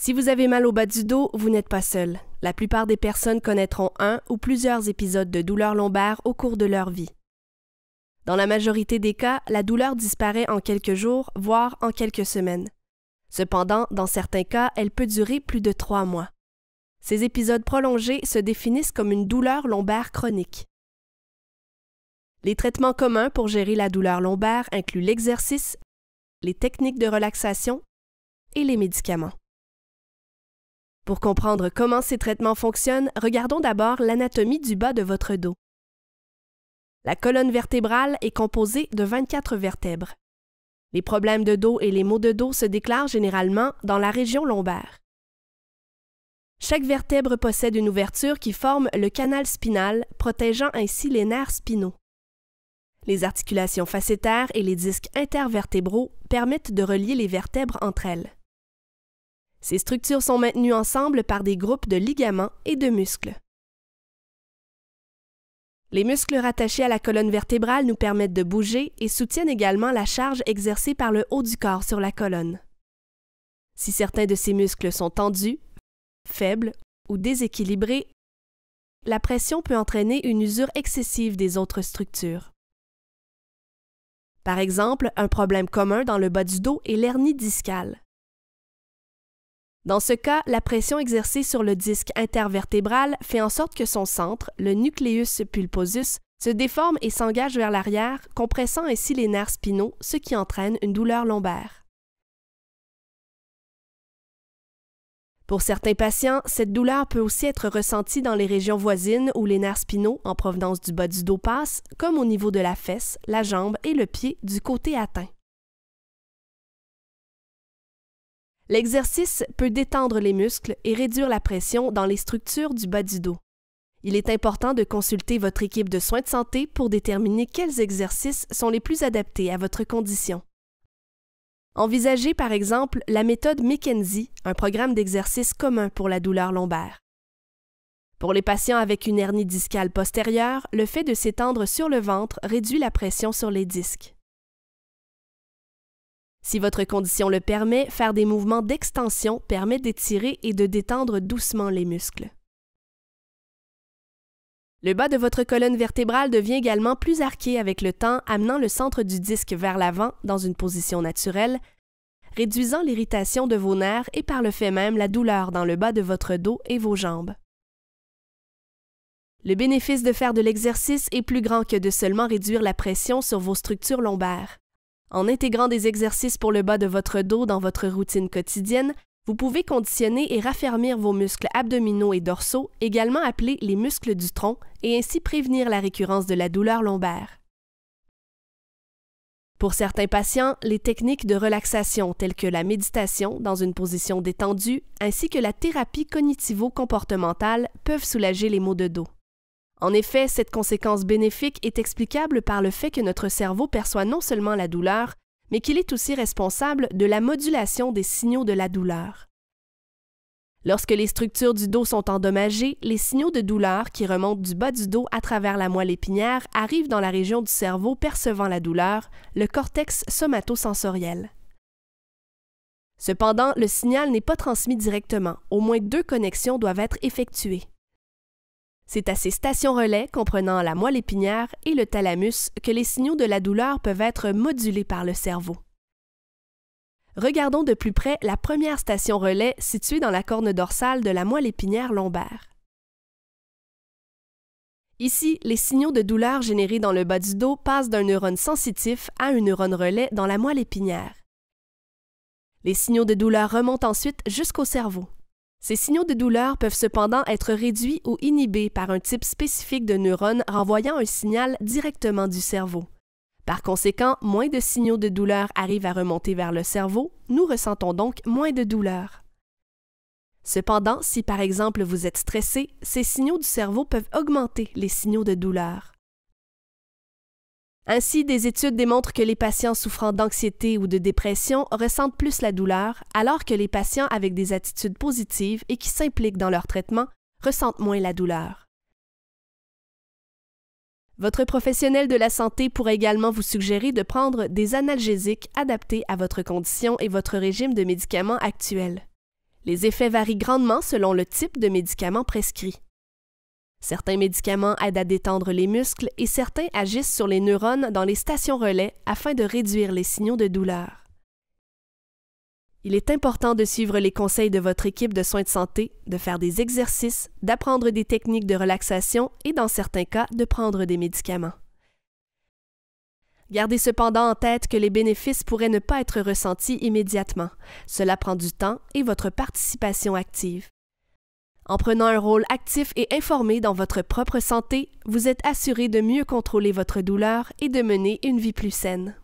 Si vous avez mal au bas du dos, vous n'êtes pas seul. La plupart des personnes connaîtront un ou plusieurs épisodes de douleur lombaire au cours de leur vie. Dans la majorité des cas, la douleur disparaît en quelques jours, voire en quelques semaines. Cependant, dans certains cas, elle peut durer plus de 3 mois. Ces épisodes prolongés se définissent comme une douleur lombaire chronique. Les traitements communs pour gérer la douleur lombaire incluent l'exercice, les techniques de relaxation et les médicaments. Pour comprendre comment ces traitements fonctionnent, regardons d'abord l'anatomie du bas de votre dos. La colonne vertébrale est composée de 24 vertèbres. Les problèmes de dos et les maux de dos se déclarent généralement dans la région lombaire. Chaque vertèbre possède une ouverture qui forme le canal spinal, protégeant ainsi les nerfs spinaux. Les articulations facétaires et les disques intervertébraux permettent de relier les vertèbres entre elles. Ces structures sont maintenues ensemble par des groupes de ligaments et de muscles. Les muscles rattachés à la colonne vertébrale nous permettent de bouger et soutiennent également la charge exercée par le haut du corps sur la colonne. Si certains de ces muscles sont tendus, faibles ou déséquilibrés, la pression peut entraîner une usure excessive des autres structures. Par exemple, un problème commun dans le bas du dos est l'hernie discale. Dans ce cas, la pression exercée sur le disque intervertébral fait en sorte que son centre, le nucleus pulposus, se déforme et s'engage vers l'arrière, compressant ainsi les nerfs spinaux, ce qui entraîne une douleur lombaire. Pour certains patients, cette douleur peut aussi être ressentie dans les régions voisines où les nerfs spinaux en provenance du bas du dos passent, comme au niveau de la fesse, la jambe et le pied du côté atteint. L'exercice peut détendre les muscles et réduire la pression dans les structures du bas du dos. Il est important de consulter votre équipe de soins de santé pour déterminer quels exercices sont les plus adaptés à votre condition. Envisagez par exemple la méthode McKenzie, un programme d'exercice commun pour la douleur lombaire. Pour les patients avec une hernie discale postérieure, le fait de s'étendre sur le ventre réduit la pression sur les disques. Si votre condition le permet, faire des mouvements d'extension permet d'étirer et de détendre doucement les muscles. Le bas de votre colonne vertébrale devient également plus arqué avec le temps, amenant le centre du disque vers l'avant dans une position naturelle, réduisant l'irritation de vos nerfs et par le fait même la douleur dans le bas de votre dos et vos jambes. Le bénéfice de faire de l'exercice est plus grand que de seulement réduire la pression sur vos structures lombaires. En intégrant des exercices pour le bas de votre dos dans votre routine quotidienne, vous pouvez conditionner et raffermir vos muscles abdominaux et dorsaux, également appelés les muscles du tronc, et ainsi prévenir la récurrence de la douleur lombaire. Pour certains patients, les techniques de relaxation telles que la méditation dans une position détendue ainsi que la thérapie cognitivo-comportementale peuvent soulager les maux de dos. En effet, cette conséquence bénéfique est explicable par le fait que notre cerveau perçoit non seulement la douleur, mais qu'il est aussi responsable de la modulation des signaux de la douleur. Lorsque les structures du dos sont endommagées, les signaux de douleur qui remontent du bas du dos à travers la moelle épinière arrivent dans la région du cerveau percevant la douleur, le cortex somatosensoriel. Cependant, le signal n'est pas transmis directement, au moins 2 connexions doivent être effectuées. C'est à ces stations relais, comprenant la moelle épinière et le thalamus, que les signaux de la douleur peuvent être modulés par le cerveau. Regardons de plus près la première station relais située dans la corne dorsale de la moelle épinière lombaire. Ici, les signaux de douleur générés dans le bas du dos passent d'un neurone sensitif à un neurone relais dans la moelle épinière. Les signaux de douleur remontent ensuite jusqu'au cerveau. Ces signaux de douleur peuvent cependant être réduits ou inhibés par un type spécifique de neurone renvoyant un signal directement du cerveau. Par conséquent, moins de signaux de douleur arrivent à remonter vers le cerveau, nous ressentons donc moins de douleur. Cependant, si par exemple vous êtes stressé, ces signaux du cerveau peuvent augmenter les signaux de douleur. Ainsi, des études démontrent que les patients souffrant d'anxiété ou de dépression ressentent plus la douleur, alors que les patients avec des attitudes positives et qui s'impliquent dans leur traitement ressentent moins la douleur. Votre professionnel de la santé pourrait également vous suggérer de prendre des analgésiques adaptés à votre condition et votre régime de médicaments actuel. Les effets varient grandement selon le type de médicament prescrit. Certains médicaments aident à détendre les muscles et certains agissent sur les neurones dans les stations relais afin de réduire les signaux de douleur. Il est important de suivre les conseils de votre équipe de soins de santé, de faire des exercices, d'apprendre des techniques de relaxation et, dans certains cas, de prendre des médicaments. Gardez cependant en tête que les bénéfices pourraient ne pas être ressentis immédiatement. Cela prend du temps et votre participation active. En prenant un rôle actif et informé dans votre propre santé, vous êtes assuré de mieux contrôler votre douleur et de mener une vie plus saine.